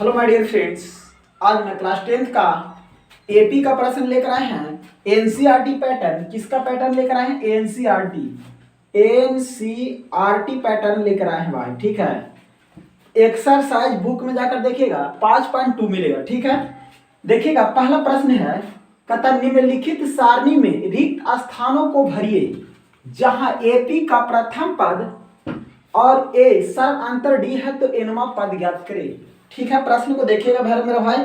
Hello my dear friends, आज मैं class 10th का एपी का प्रश्न लेकर आए हैं। एनसीईआरटी पैटर्न, किसका पैटर्न लेकर आए हैं? एनसीईआरटी पैटर्न लेकर आए हैं भाई। ठीक है, एक्सरसाइज बुक में जाकर देखिएगा 5.2 मिलेगा। ठीक है, देखिएगा पहला प्रश्न है, कहता निम्नलिखित सारणी में रिक्त स्थानों को भरिए जहां एपी का प्रथम पद और ए सर्वांतर डी है तो एनवा पद ज्ञात करे। ठीक है, प्रश्न को देखिएगा मेरा भाई।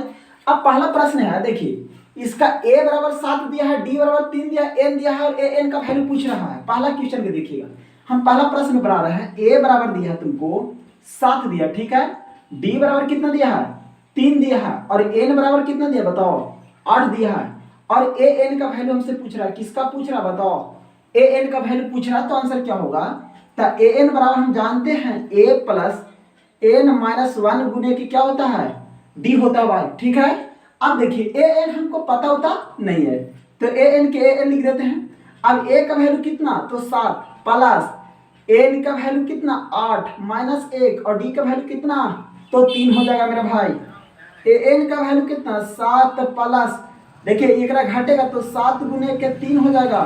अब पहला प्रश्न है, देखिए इसका a बराबर 7 दिया है, d बराबर 3 दिया है, n दिया है और an का वैल्यू पूछ रहा है। पहला क्वेश्चन को देखिएगा, हम पहला प्रश्न बना रहे हैं। a बराबर दिया है तुमको 7 दिया, ठीक है। d बराबर कितना दिया है? 3 दिया है। और n बराबर कितना दिया बताओ? 8 दिया है। और an का वैल्यू हमसे पूछ रहा है, किसका पूछ रहा है बताओ? an का वैल्यू पूछ रहा है, तो आंसर क्या होगा? तो an बराबर हम जानते हैं a प्लस n-1 गुने की क्या होता है? d होता है भाई। ठीक है, अब देखिए an हमको पता होता नहीं है, तो an के an लिख देते हैं। अब a का वैल्यू कितना? तो 7 प्लस n का वैल्यू कितना? 8 माइनस 1 और d का वैल्यू कितना? तो 3 हो जाएगा मेरा भाई। an का वैल्यू कितना? 7 प्लस, देखिए एक घटेगा तो 7 गुने के 3 हो जाएगा।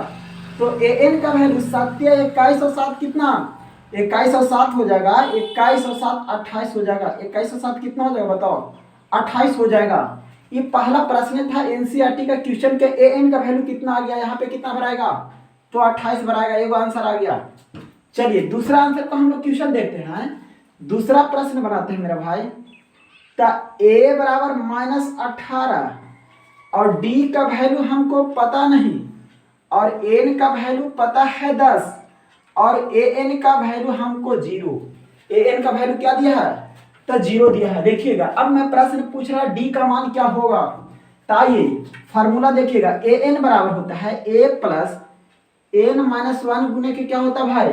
तो an का वैल्यू 7 या 21 और 7 कितना? 21 और 7 हो जाएगा। 21 और 7 28 हो जाएगा। 21 और 7 कितना हो जाएगा बताओ? 28 हो जाएगा। ये पहला प्रश्न था एनसीईआरटी का क्वेश्चन के an का वैल्यू कितना आ गया, यहाँ पे कितना भराएगा? तो 28 भराएगा। एक आंसर आ गया। चलिए दूसरा आंसर को हम लोग क्वेश्चन देखते हैं। दूसरा प्रश्न बनाते हैं मेरा भाई। तो a बराबर -18 और d का वैल्यू हमको पता नहीं और n का वैल्यू पता है 10 और an का वैल्यू हमको 0। an का वैल्यू क्या दिया है? तो 0 दिया है। देखिएगा अब मैं प्रश्न पूछ रहा d का मान क्या होगा। ताइए फार्मूला देखिएगा, an बराबर होता है a प्लस n-1 गुने के क्या होता है भाई?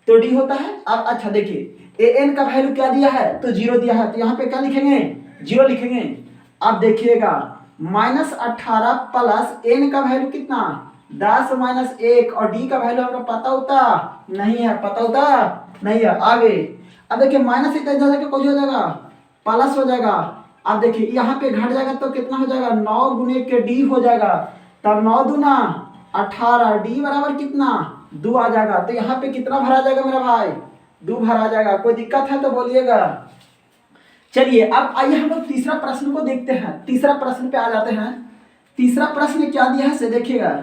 तो d होता है। अब अच्छा देखिए an का वैल्यू क्या दिया है? तो 0 दिया है, तो यहाँ पे क्या लिखेंगे? 0 लिखेंगे। अब देखिएगा -18 प्लस n का वैल्यू कितना? 10 माइनस 1 और d का वैल्यू हमको पता होता नहीं है, पता होता नहीं है। आगे अब देखिए माइनस इतना जाकर कुछ हो जाएगा, प्लस हो जाएगा। अब देखिए यहाँ पे घट जाएगा तो कितना हो जाएगा? 9 गुने के d हो जाएगा। तब 9 दूना 18, d बराबर कितना? 2 आ जाएगा। तो यहाँ पे कितना भरा जाएगा मेरा भाई? 2 भरा जाएगा। कोई दिक्कत है तो बोलिएगा। चलिए अब आइए हम लोग तीसरा प्रश्न को देखते हैं। तीसरा प्रश्न पे आ जाते हैं। तीसरा प्रश्न क्या दिया है से देखिएगा।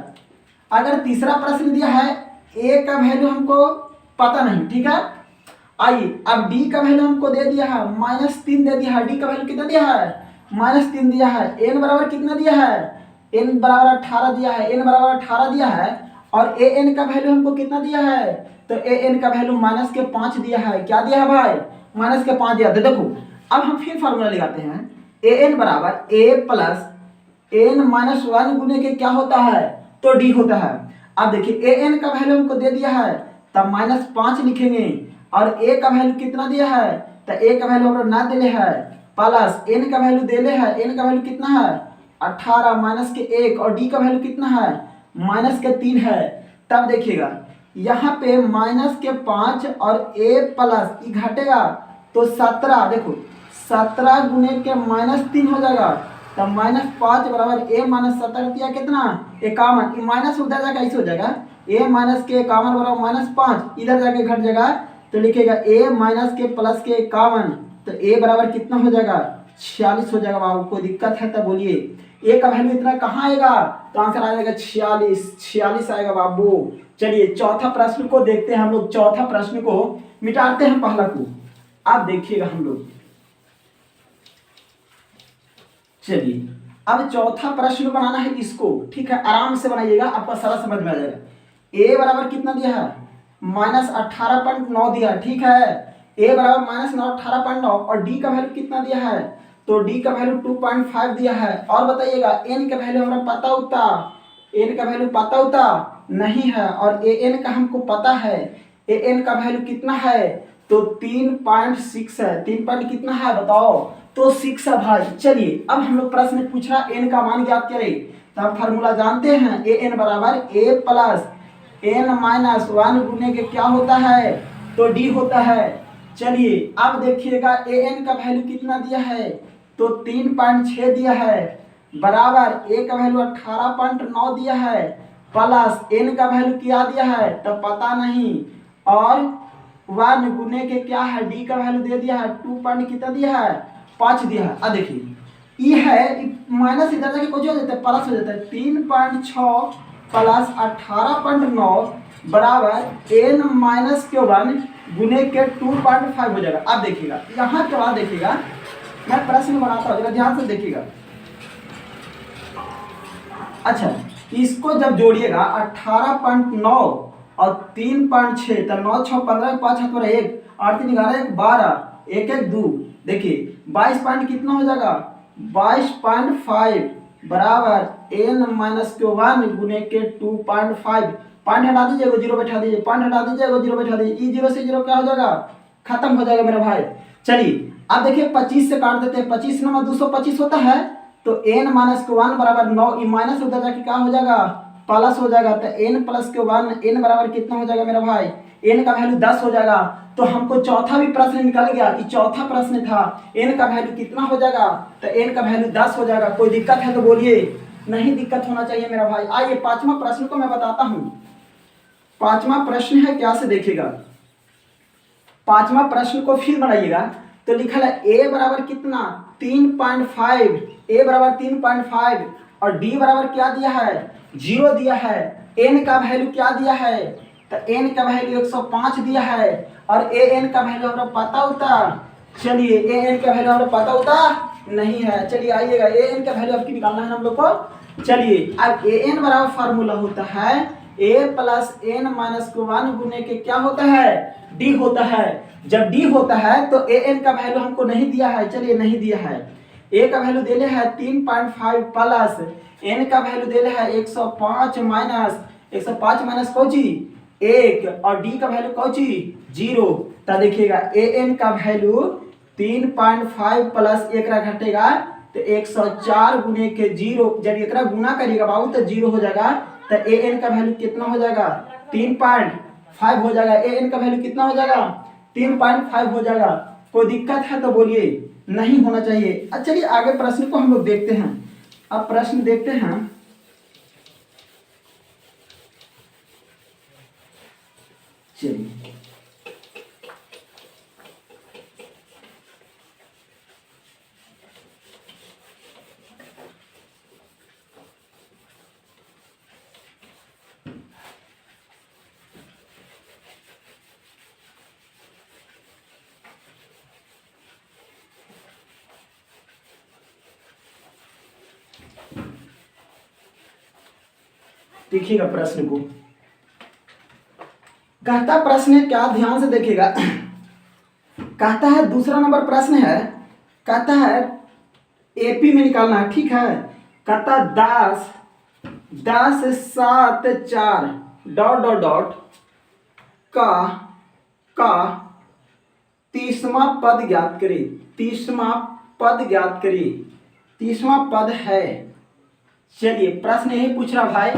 अगर तीसरा प्रश्न दिया है a का वैल्यू हमको पता नहीं, ठीक है। आइए अब d का वैल्यू हमको दे दिया है -3 दे दिया है। d का वैल्यू कितना दिया है? -3 दिया है। n बराबर कितना दिया है? n बराबर 18 दिया है। n बराबर 18 दिया है और an का वैल्यू हमको कितना दिया है? तो an का वैल्यू -5 दिया है। क्या दिया है भाई? -5 दिया। तो देखो अब हम फिर फार्मूला लगाते हैं। an बराबर a प्लस n-1 गुने के क्या होता है? तो d होता है। अब देखिए an का वैल्यू हमको दे दिया है, तब -5 लिखेंगे और a का वैल्यू कितना दिया है? तो a का वैल्यू हम लोग ना दिले है, प्लस n का वैल्यू देले है। n का वैल्यू कितना है? 18 माइनस के 1 और d का वैल्यू कितना है? -3 है। तब देखिएगा यहाँ पे -5 और a प्लस घटेगा तो 17, देखो 17 गुने के -3 हो जाएगा। तब -5 बराबर a -17 दिया कितना? 51। ये माइनस उधर जाकर ऐसे हो जाएगा, a माइनस के 51 बराबर -5, इधर जाके घट जाएगा तो लिखेगा a माइनस के प्लस के 51। तो a बराबर कितना हो जाएगा? 46 हो जाएगा। बाबू कोई दिक्कत है तो बोलिए। a का वैल्यू इतना कहाँ आएगा? तो आंसर आ जाएगा 46 आएगा बाबू। चलिए चौथा प्रश्न को देखते हैं हम लोग। चौथा प्रश्न को मिटाते हैं पहला को। अब देखिएगा हम लोग, चलिए अब चौथा प्रश्न बनाना है इसको, ठीक है। आराम से बनाइएगा, आपका सारा समझ में आ जाएगा। a बराबर कितना दिया है? -18.9 दिया है, ठीक है। a बराबर -18.9 और d का वैल्यू कितना दिया है? तो d का वैल्यू 2.5 दिया है। और बताइएगा n का वैल्यू हमारा पता होता? n का वैल्यू पता होता नहीं है और an का हमको पता है। an का वैल्यू कितना है? तो 3.6 है। 3 पॉइंट कितना है बताओ? तो 6 है भाई। चलिए अब हम लोग प्रश्न पूछ रहा n का मान ज्ञात करें। तो हम फार्मूला जानते हैं, an बराबर a प्लस n-1 गुने के क्या होता है? तो d होता है। चलिए अब देखिएगा an का वैल्यू कितना दिया है? तो 3.6 दिया है बराबर ए का वैल्यू 18.9 दिया है प्लस n का वैल्यू क्या दिया है तो पता नहीं, और 1 गुने के क्या है d का वैल्यू दे दिया है 2 पॉइंट कितना दिया है 5 दिया है। अब देखिए ये है माइनस इधर जाके कुछ हो जाता है प्लस हो जाता है 3.6 प्लस 18.9 बराबर n माइनस के 1 गुने के 2.5 हो जाएगा। अब देखिएगा यहाँ के बाद देखिएगा मैं प्रश्न बनाता हूँ, ध्यान से देखिएगा। अच्छा इसको जब जोड़िएगा 18.9 और 3.6 तो 9 6 15 5 हाथ 1 8 3 11 1 12 1 1 2 देखिए 22 पॉइंट कितना हो जाएगा 22.5 बराबर n माइनस के 1 गुने के 2.5 पॉइंट हटा दीजिए वो जीरो बैठा दीजिए, पॉइंट हटा दीजिए वो जीरो बैठा दीजिए, जीरो से जीरो क्या हो जाएगा खत्म हो जाएगा मेरा भाई। चलिए अब देखिए 25 से काट देते हैं, 25 नंबर 225 होता है तो n माइनस के 1 बराबर 9 माइनस उधर जाके क्या हो जाएगा प्लस हो जाएगा, तो n प्लस के 1 n बराबर कितना हो जाएगा मेरा भाई n का वैल्यू 10 हो जाएगा। तो हमको चौथा भी प्रश्न निकल गया, ये चौथा प्रश्न था n का वैल्यू कितना हो जाएगा तो n का वैल्यू 10 हो जाएगा। कोई दिक्कत है तो बोलिए, नहीं दिक्कत होना चाहिए मेरा भाई। आइए पांचवा प्रश्न को मैं बताता हूँ। पांचवा प्रश्न है क्या से देखिएगा, पांचवा प्रश्न को फिर बनाइएगा तो लिखा है a बराबर कितना 3.5, a बराबर 3.5 और d बराबर क्या दिया है 0 दिया है, n का वैल्यू क्या दिया है तो n का वैल्यू 105 दिया है और an का वैल्यू हमरा पता होता, चलिए an का वैल्यू हमरा पता होता नहीं है। चलिए आइएगा an का वैल्यू आपकी निकालना है हम लोग को। चलिए अब an बराबर फार्मूला होता है a प्लस n माइनस को 1 गुने के क्या होता है d होता है। जब d होता है तो an का वैल्यू हमको नहीं दिया है, चलिए नहीं दिया है, a का वैल्यू देले है 3.5 प्लस n का वैल्यू देले है 105 माइनस कौची 1 और d का वैल्यू कौची 0। तो देखिएगा an का वैल्यू 3.5 प्लस 1 घटेगा तो 104 गुने के 0, जब एक गुना करिएगा बाबू तो 0 हो जाएगा। तो an का वैल्यू कितना हो जाएगा 3.5 हो जाएगा, an का वैल्यू कितना हो जाएगा 3.5 हो जाएगा। कोई दिक्कत है तो बोलिए, नहीं होना चाहिए। अच्छा चलिए आगे प्रश्न को हम लोग देखते हैं। अब प्रश्न देखते हैं, चलिए देखिएगा प्रश्न को, कहता प्रश्न है क्या ध्यान से देखिएगा। कहता है दूसरा नंबर प्रश्न है, कहता है एपी में निकालना है, ठीक है। कहता 10 7 4 डॉट डॉट डॉट का 30वां पद ज्ञात करें, 30वां पद ज्ञात करें, 30वां पद है। चलिए प्रश्न यही पूछ रहा भाई